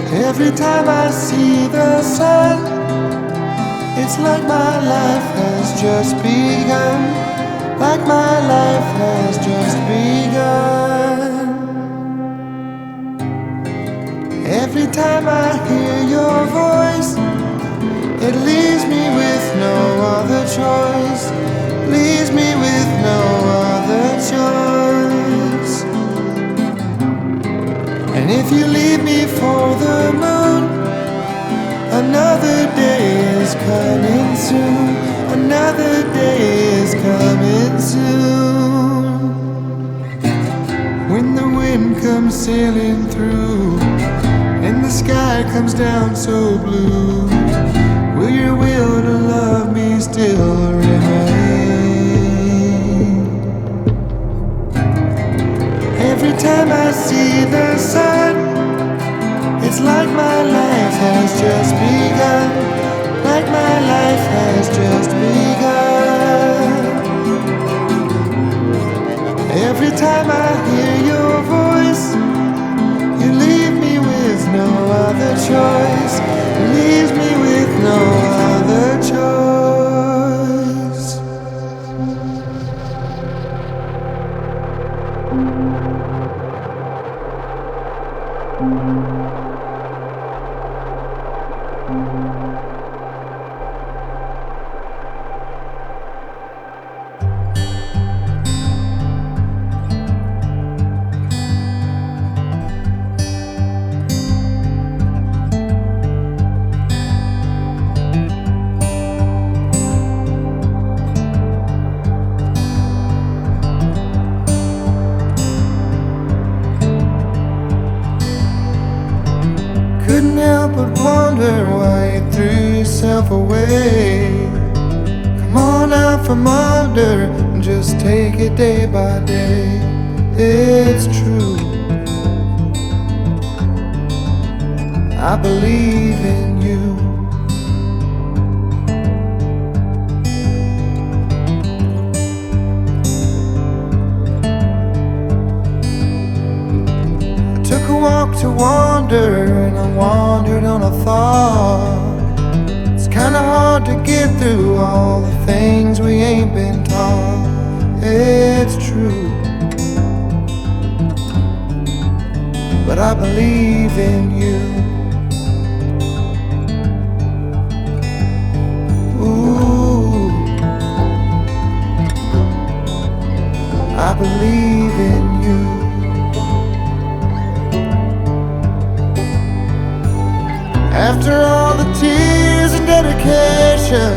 Every time I see the sun, it's like my life has just begun. Like my life has just begun. Every time I hear your voice, it leaves me with no other choice. Leaves me with no other choice. And if you leave me for the moon, another day is coming soon. Another day is coming soon. When the wind comes sailing through and the sky comes down so blue, will your will to love me still remain? Every time I see the sun, it's like my life has just begun. Like my life has just begun. Every time I hear your voice, you leave me with no other choice. Leaves me with no other choice. Couldn't help but wonder why you threw yourself away. Come on out from under and just take it day by day. It's true, I believe in you. Took a walk to wander, and I wandered on a thought. It's kinda hard to get through all the things we ain't been taught. It's true, but I believe in you. Ooh, I believe in you. After all the tears and dedication,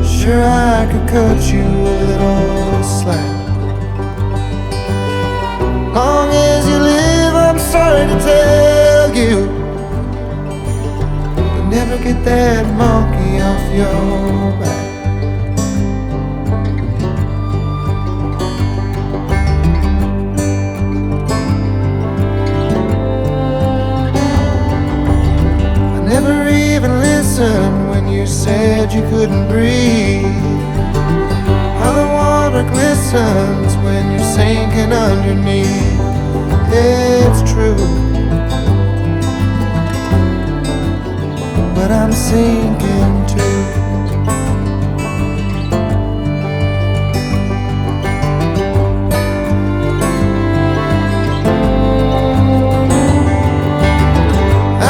sure I could cut you a little slack. Long as you live, I'm sorry to tell you, you'll never get that monkey off your back. When you said you couldn't breathe, how the water glistens when you're sinking underneath. It's true, but I'm sinking too.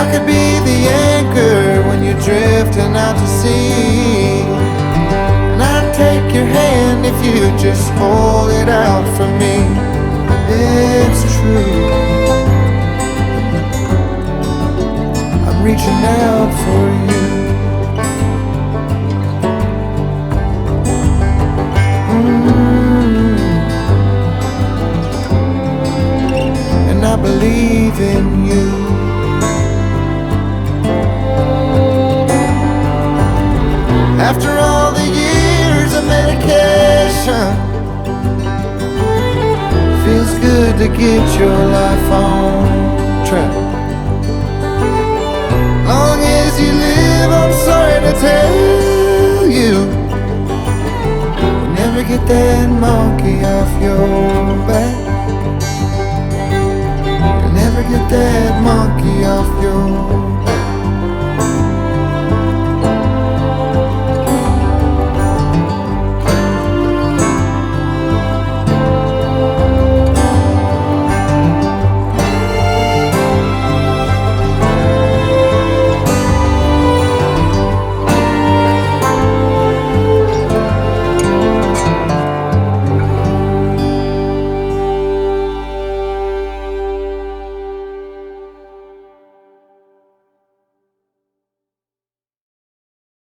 I could be the anchor when you're drifting out to sea, and I'd take your hand if you just hold it out for me. It's true, I'm reaching out for you. And I believe in you. After all the years of medication, feels good to get your life on